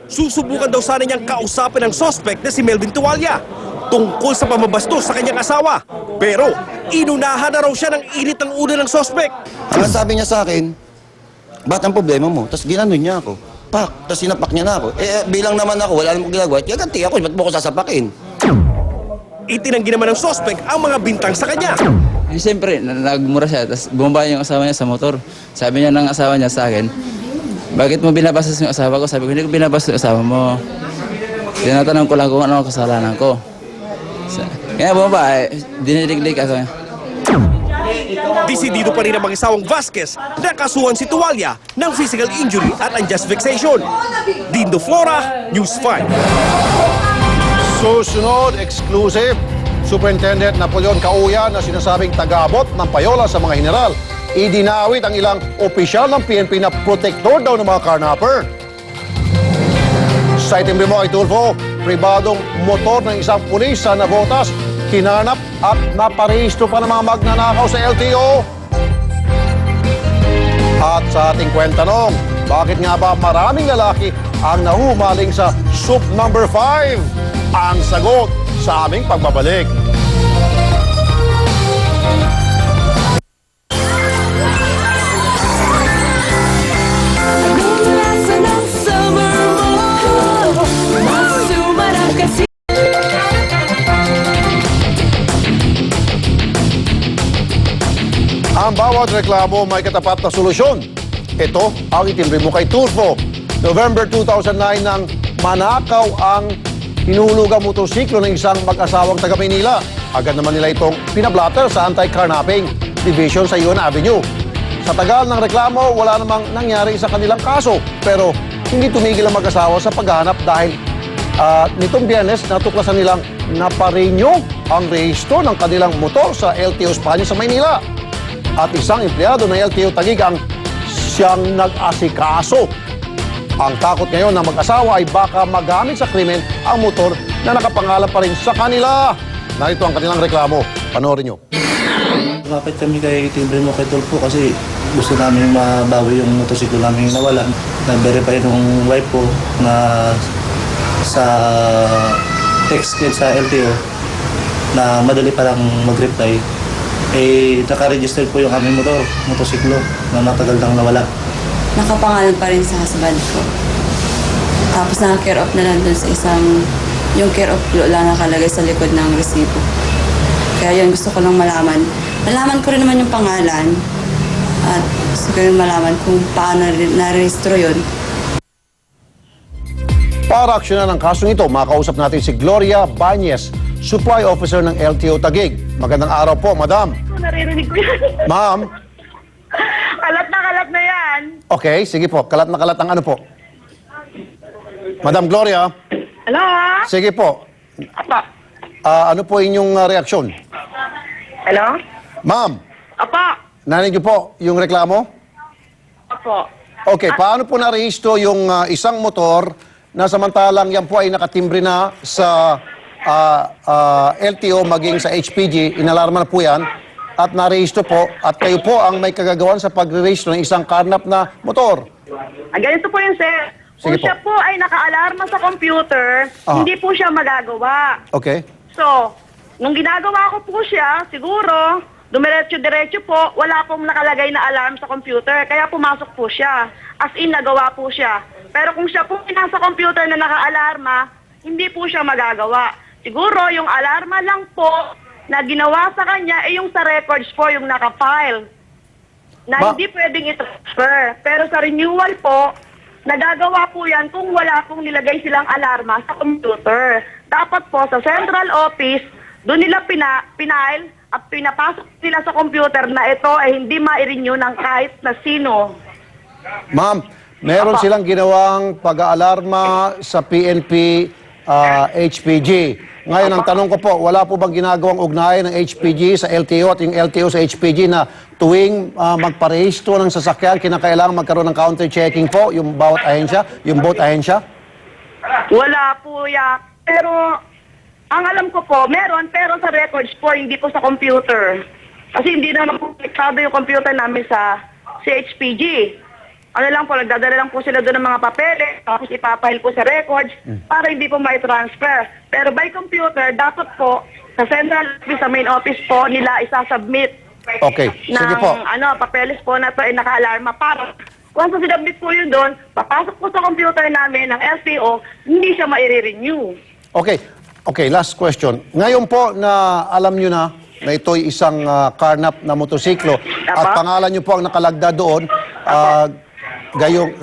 Susubukan daw sana niyang kausapin ang suspect na si Melvin Tuwalya tungkol sa pamabastos sa kanyang asawa. Pero inunahan na raw siya ng init ng ulo ng suspect. Ang sabi niya sa akin, ba't ang problema mo? Tapos ginanon niya ako. Pak, tapos sinapak niya na ako. Bilang naman ako, wala namang ginagawa. Gaganti ako, ba't mo ko sasapakin? Itinanggi naman ng suspect ang mga bintang sa kanya. Siyempre, nagmura siya, tapos bumaba yung asawa niya sa motor. Sabi niya ng asawa niya sa akin, bakit mo binabastos yung asawa ko? Sabi ko, hindi ko binabastos yung asawa mo. Tinatanong ko lang kung ano ang kasalanan ko. Kaya bumaba, diniliglig ako. Desidido pa rin ang mag-isawang Vasquez na kasuhan si Tuwalya ng physical injury at unjust vexation. Dindo Flora, News 5. Susunod, exclusive, Superintendent Napoleon Cauya na sinasabing tagaabot ng payola sa mga general. Idinawit ang ilang opisyal ng PNP na protector daw ng mga carnapper. Sa itimbre mo ay Tulfo, pribadong motor ng isang pulis sa Navotas, kinanap at naparehistro pa ng mga magnanakaw sa LTO. At sa ating kwentanong, bakit nga ba maraming lalaki ang nahumaling sa soup number 5? Ang sagot sa aming pagbabalik. Ang bawat reklamo may katapat na solusyon. Ito ang itimbre mo kay Tulfo. November 2009 nang manakaw ang hinuhulugang motorsiklo ng isang mag-asawang taga Maynila. Agad naman nila itong pinablatter sa Anti-Carnapping Division sa Yuen Avenue. Sa tagal ng reklamo, wala namang nangyari sa kanilang kaso. Pero hindi tumigil ang mag-asawa sa paghahanap dahil nitong Biyernes natuklasan nilang naparinyo ang rehistro ng kanilang motor sa LTO Spanya sa Maynila. At isang empleyado ng LTO Taguig ang siyang nag-asikaso. Ang takot ngayon ng mag-asawa ay baka magamit sa krimen ang motor na nakapangalan pa rin sa kanila. Narito ang kanilang reklamo. Panoorin nyo. Bakit kami kay timbre mo kay Tulfo? Kasi gusto namin mabawi yung motosiklo namin nawalan. Na-verify nung wife ko na sa text sa LTO na madali palang mag-reply. Naka-register po yung aming motosiklo na matagal nang nawala. Nakapangalan pa rin sa husband ko. Tapos naka-care off na lang dun sa yung care off lang nakalagay sa likod ng resibo. Kaya yun, gusto ko lang malaman. Malaman ko rin naman yung pangalan at gusto ko rin malaman kung paano na-rehistro yun. Para aksyonan ang kasong ito, makausap natin si Gloria Bañez, Supply Officer ng LTO Taguig. Magandang araw po, Madam. Naririnig ko yan. Ma'am. Kalat na yan. Okay, sige po. Kalat na kalat ang ano po. Madam Gloria. Hello? Sige po. Apa? Ano po inyong reaksyon? Hello? Ma'am, Apa? narinig niyo po yung reklamo? Apo. Okay, paano po narehistro yung isang motor na samantalang yan po ay nakatimbre na sa LTO maging sa HPG, inalarma na po yan, at narehistro po, at kayo po ang may kagagawan sa pagre-rehistro ng isang karnap na motor. Ganito po yun, sir. Kung Sige po. siya po ay naka-alarma sa computer, hindi po siya magagawa. Okay? So, nung ginagawa ko po siya, siguro, dumiretso-diretso po, wala pong nakalagay na alarm sa computer, kaya pumasok po siya. As in, nagawa po siya. Pero kung siya po ay nasa computer na naka-alarma, hindi po siya magagawa. Siguro, yung alarma lang po na ginawa sa kanya ay yung sa records po, yung naka-file. Na hindi pwedeng i-transfer. Pero sa renewal po, nagagawa po yan kung wala pong nilagay silang alarma sa computer. Dapat po sa central office, doon nila pinail at pinapasok nila sa computer na ito ay hindi ma-renew ng kahit na sino. Ma'am, meron silang ginawang pag-aalarma sa PNP HPG. Ngayon, ang tanong ko po, wala po bang ginagawang ugnayan ng HPG sa LTO at yung LTO sa HPG na tuwing magparehistro ng sasakyan, kinakailangan magkaroon ng counter-checking po yung bawat ahensya, yung both ahensya? Wala po ya. Pero, ang alam ko po, meron, pero sa records po, hindi po sa computer. Kasi hindi naman po konektado yung computer namin sa HPG. ano lang po, nagdadala lang po sila doon ng mga papeles, tapos ipapahil po sa records para hindi po mai-transfer. Pero by computer, dapat po sa central office, sa main office po nila isasubmit Okay, sige ng po. papeles po na to ay naka-alarma para once na sinubmit po yun doon, papasok po sa computer namin ng LTO, hindi siya mai-renew. Okay, last question. Ngayon po na alam nyo na ito'y isang carnap na motorsiklo at pangalan nyo po ang nakalagda doon,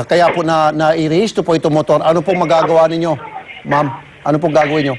kaya po na i-rehisto po itong motor. Ano pong magagawa ninyo, ma'am? Ano pong gagawin nyo?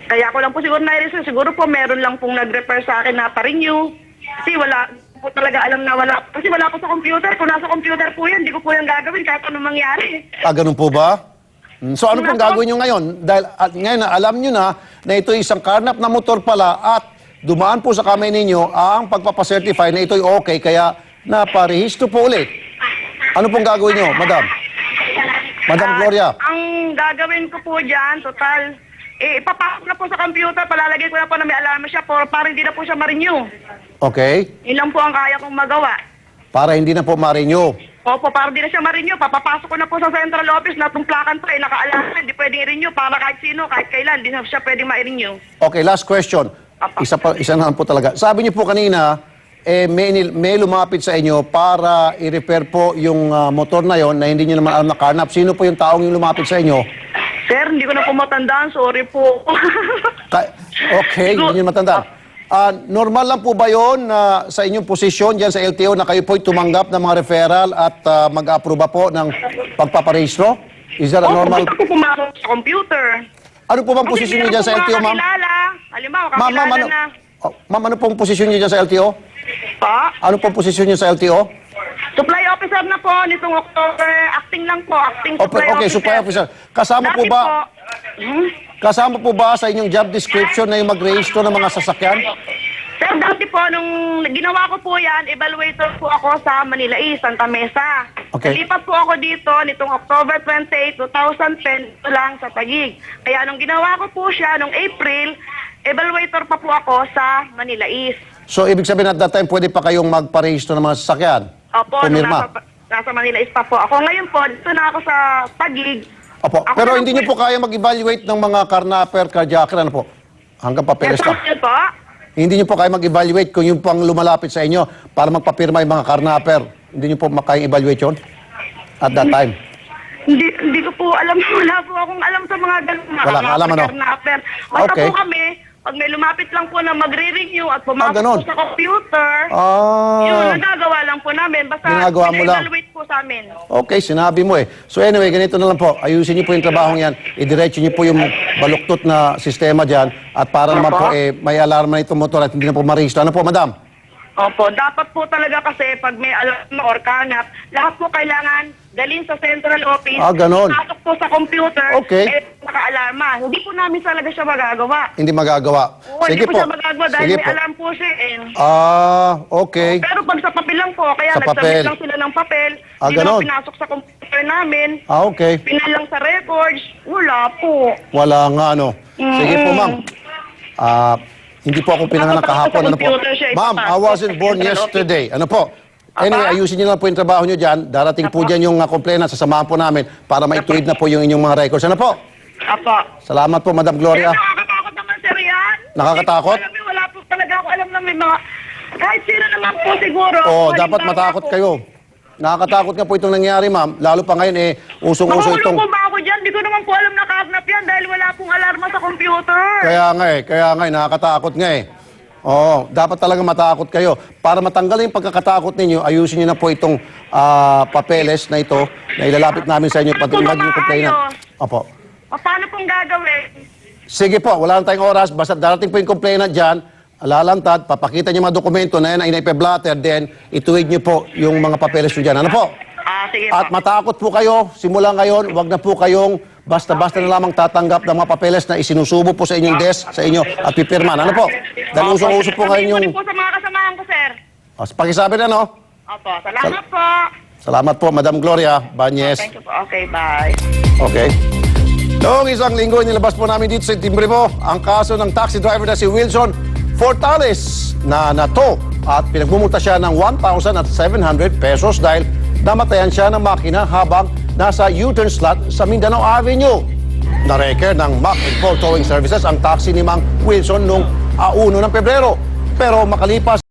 Kaya ko lang po siguro na-renew. Siguro po meron lang pong nag-refer sa akin na pa-renew. Kasi wala po talaga alam na wala. Kasi wala po sa computer. Kung nasa computer po yan, hindi ko po yung gagawin kahit anong mangyari. Ganun po ba? So ano pong gagawin nyo ngayon? Dahil ngayon na alam nyo na ito isang carnap na motor pala at dumaan po sa kamay ninyo ang pagpapacertify na ito'y okay kaya naparehisto po ulit. Ano pong gagawin nyo, madam? Madam Gloria? Ang gagawin ko po dyan, total, ipapasok na po sa computer, palalagay ko na po na may alarma siya para hindi na po siya ma-renew. Okay. Yun lang po ang kaya kong magawa. Para hindi na po ma-renew. Opo, para hindi na siya ma-renew, papapasok ko na po sa central office na itong plakan pa, naka-alarma, hindi pwedeng i-renew para kahit sino, kahit kailan, hindi na siya pwedeng ma-renew. Okay, last question. Isa na lang po talaga. Sabi niyo po kanina, may lumapit sa inyo para i-repair po yung motor na yon na hindi niyo naman alam na carnap. Sino po yung taong yung lumapit sa inyo? Sir, hindi ko na po matandaan, sorry po. Okay, hindi niyo matandaan. Normal lang po ba yon na sa inyong posisyon dyan sa LTO na kayo po'y tumanggap ng mga referral at mag-aproba po ng pagpaparehistro? Is that a normal? Opo, po pumasok sa computer. Ano po bang posisyon niyo dyan sa LTO, ma'am? Halimbawa, Ma'am, kakilala ano? na. Ma'am, ano pong posisyon niyo dyan sa LTO? Pa? Ano pong posisyon niyo sa LTO? Supply officer na po nitong October. Acting lang po, acting supply Okay, officer. supply officer. Kasama po Dati ba? Hmm? Kasama po ba sa inyong job description na yung mag-rehisto ng mga sasakyan? Sir, dati po, nung ginawa ko po yan, evaluator po ako sa Manila East, Santa Mesa. Okay. Nalipat po ako dito nitong October 28, 2010, ito lang sa Taguig. Kaya nung ginawa ko po siya, nung April, evaluator pa po ako sa Manila East. So, ibig sabihin at that time, pwede pa kayong magparehisto ng mga sasakyan? Opo, nung Pumirma? nasa Manila East pa po ako. Ngayon po, dito na ako sa Taguig. Opo. Ako Pero lang hindi niyo po kaya mag-evaluate ng mga carnapper, carjacker, ano po? Hanggang papeles Yes, na. po. Hindi niyo po kaya mag-evaluate kung yung pang lumalapit sa inyo para magpapirma yung mga carnapper. Hindi niyo po makaya evaluate yun? At that time? Hindi ko po alam. Wala po akong alam sa mga ganun. Wala ka alam, ano? Basta Okay. po kami, pag may lumapit lang po na magre-renew at pumasok ganun. po sa computer, yun, nagagawa lang po namin. Basta Ginagawa mo lang. evaluate po sa amin. Okay, sinabi mo eh. So anyway, ganito na lang po. Ayusin niyo po yung trabahong yan. Idiretso niyo po yung baluktot na sistema dyan. At para naman po, may alarma na itong motor at hindi na po maristo. Ano po, madam? Opo, dapat po talaga kasi pag may alarm or kanap, lahat po kailangan dalhin sa central office. Ganon. Pasok po sa computer. Okay. Naka-alarma. Hindi po namin talaga siya magagawa. Hindi magagawa. Oo, hindi po siya magagawa dahil Sige may po. alarm po siya eh. Okay. Pero pag sa papel lang po, kaya Sa papel. nagsubmit lang sila ng papel, hindi ganon. na pinasok sa computer namin, Okay. pinal lang sa records, wala po. Wala nga, ano. Sige po, ma'am. Hindi po ako pinanganak Dapat kahapon. sa Ano po? computer siya Ma'am, I ipapasok wasn't sa born central yesterday. Ano po? Anyway, ayusin niyo lang po yung trabaho niyo dyan. Darating po dyan yung complainant. Sasamahan po namin para maituwid na po yung inyong mga records. Ano po? Apo. Salamat po, Madam Gloria. Nakakatakot naman, sir, yan. Nakakatakot? Hindi ko alam, wala po talaga ako alam na may mga, kahit sino naman po siguro. Dapat halimbawa matakot po. kayo. Nakakatakot nga po itong nangyari, ma'am. Lalo pa ngayon, usong-uso Makulong itong... po ba ako dyan? Hindi ko naman po alam na karnap yan dahil wala pong alarma sa computer. Kaya nga, nakakatakot nga eh. Oo, dapat talaga matakot kayo. Para matanggal yung pagkakatakot ninyo, ayusin niyo na po itong papeles na ito na ilalapit namin sa inyo pati yung complainant. Opo. Paano pong gagawin? Sige po, wala na tayong oras. Basta darating po yung complainant dyan, lalantad, papakita niyo mga dokumento na yan ay inaipe-blatter, then ituwid niyo po yung mga papeles nyo dyan. Ano po? Sige At po. matakot po kayo, simula ngayon, wag na po kayong basta-basta na lamang tatanggap ng mga papeles na isinusubo po sa inyong desk, sa inyo, at pipirman. Ano po? Dahil usong-uso po ngayon yung... Sabihin ko po sa mga kasamahan ko, sir. Pakisabi na, no? Opo, salamat po. Salamat po, Madam Gloria Banyes. Thank you po. Okay, bye. Okay. Noong isang linggo, nilabas po namin dito sa Timbre mo ang kaso ng taxi driver na si Wilson Fortales na nato at pinagmumulta siya ng 1,700 pesos dahil namatayan siya ng makina habang nasa U-turn slot sa Mindanao Avenue. Na-record ng Mac and Paul Towing Services ang taxi ni Mang Wilson noong 1 ng Pebrero. Pero makalipas